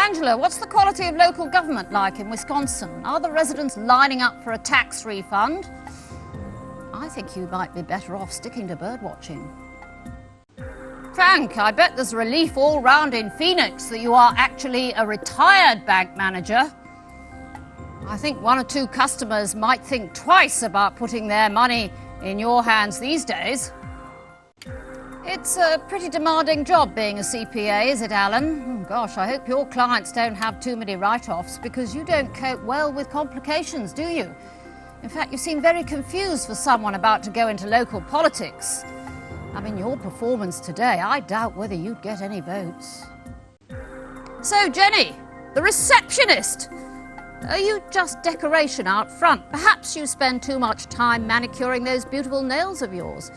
Angela, what's the quality of local government like in Wisconsin? Are the residents lining up for a tax refund? I think you might be better off sticking to birdwatching. Frank, I bet there's relief all round in Phoenix that you are actually a retired bank manager. I think one or two customers might think twice about putting their money in your hands these days. It's a pretty demanding job being a CPA, is it, Alan? Oh, gosh, I hope your clients don't have too many write-offs because you don't cope well with complications, do you? In fact, you seem very confused for someone about to go into local politics. I mean, your performance today, I doubt whether you'd get any votes. So, Jenny, the receptionist. Are you just decoration out front? Perhaps you spend too much time manicuring those beautiful nails of yours.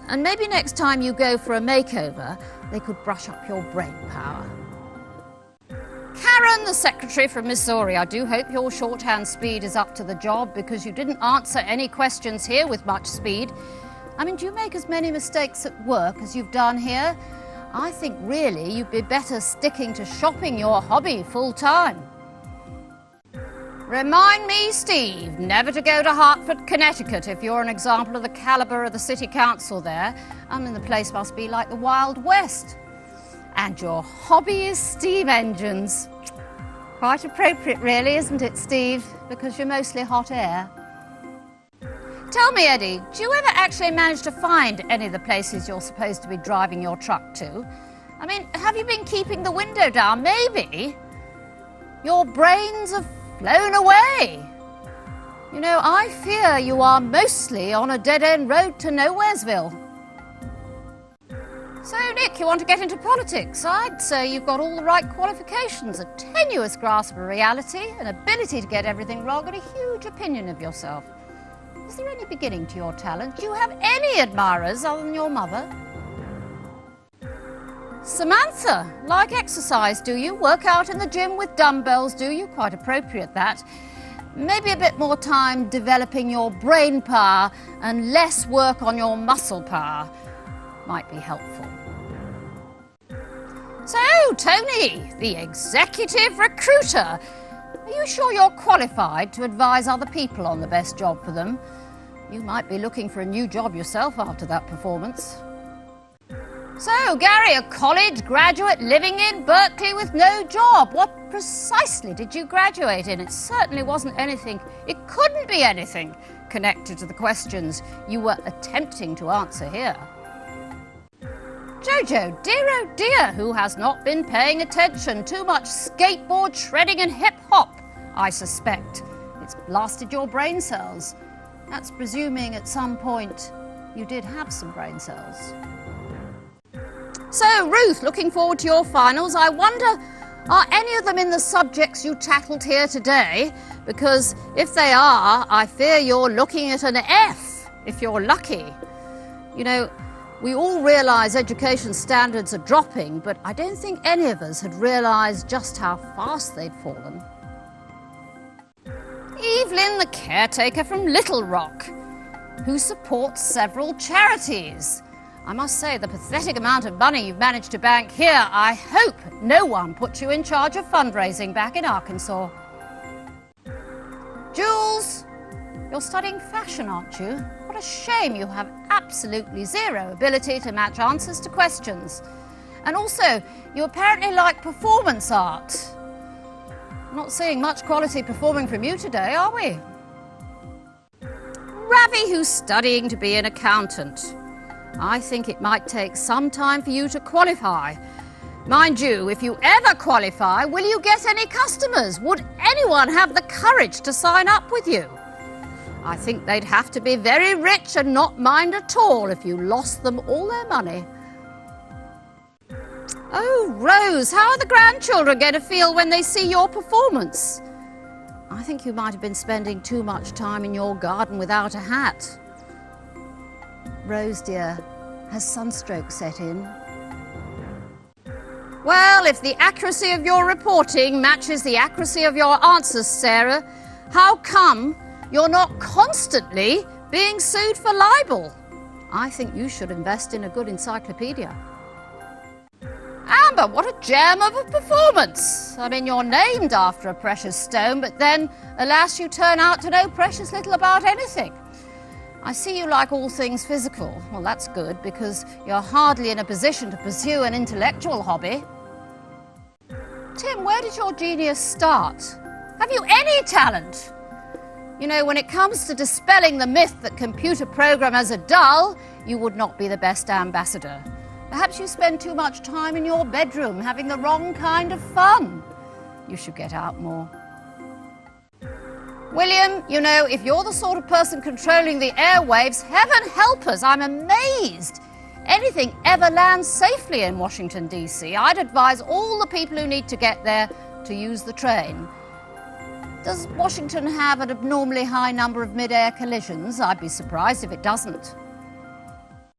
And maybe next time you go for a makeover, they could brush up your brain power. Karen, the secretary from Missouri, I do hope your shorthand speed is up to the job because you didn't answer any questions here with much speed. I mean, do you make as many mistakes at work as you've done here? I think really you'd be better sticking to shopping your hobby full time. Remind me, Steve, never to go to Hartford, Connecticut if you're an example of the calibre of the city council there. I mean, the place must be like the Wild West. And your hobby is steam engines. Quite appropriate, really, isn't it, Steve? Because you're mostly hot air. Tell me, Eddie, do you ever actually manage to find any of the places you're supposed to be driving your truck to? I mean, have you been keeping the window down? Maybe. Your brains have flown away. You know, I fear you are mostly on a dead-end road to Nowheresville. So, Nick, you want to get into politics? I'd say you've got all the right qualifications, a tenuous grasp of reality, an ability to get everything wrong, and a huge opinion of yourself. Is there any beginning to your talent? Do you have any admirers other than your mother? Samantha, like exercise, do you? Work out in the gym with dumbbells, do you? Quite appropriate, that. Maybe a bit more time developing your brain power and less work on your muscle power might be helpful. So, Tony, the executive recruiter, are you sure you're qualified to advise other people on the best job for them? You might be looking for a new job yourself after that performance. So, Gary, a college graduate living in Berkeley with no job. What precisely did you graduate in? It certainly wasn't anything, it couldn't be anything connected to the questions you were attempting to answer here. Jojo, dear oh dear, who has not been paying attention? Too much skateboard shredding and hip-hop, I suspect. It's blasted your brain cells. That's presuming at some point you did have some brain cells. So, Ruth, looking forward to your finals. I wonder, are any of them in the subjects you tackled here today? Because if they are, I fear you're looking at an F, if you're lucky. You know, we all realise education standards are dropping, but I don't think any of us had realised just how fast they'd fallen. Evelyn, the caretaker from Little Rock, who supports several charities. I must say, the pathetic amount of money you've managed to bank here, I hope no one puts you in charge of fundraising back in Arkansas. Jules, you're studying fashion, aren't you? What a shame you have absolutely zero ability to match answers to questions. And also, you apparently like performance art. I'm not seeing much quality performing from you today, are we? Ravi, who's studying to be an accountant. I think it might take some time for you to qualify. Mind you, if you ever qualify, will you get any customers? Would anyone have the courage to sign up with you? I think they'd have to be very rich and not mind at all if you lost them all their money. Oh, Rose, how are the grandchildren going to feel when they see your performance? I think you might have been spending too much time in your garden without a hat. Rose, dear, has sunstroke set in? Well, if the accuracy of your reporting matches the accuracy of your answers, Sarah, how come you're not constantly being sued for libel? I think you should invest in a good encyclopedia. Amber, what a gem of a performance. I mean, you're named after a precious stone, but then, alas, you turn out to know precious little about anything. I see you like all things physical. Well, that's good, because you're hardly in a position to pursue an intellectual hobby. Tim, where did your genius start? Have you any talent? You know, when it comes to dispelling the myth that computer programmers are dull, you would not be the best ambassador. Perhaps you spend too much time in your bedroom having the wrong kind of fun. You should get out more. William, you know, if you're the sort of person controlling the airwaves, heaven help us, I'm amazed anything ever lands safely in Washington, D.C. I'd advise all the people who need to get there to use the train. Does Washington have an abnormally high number of mid-air collisions? I'd be surprised if it doesn't.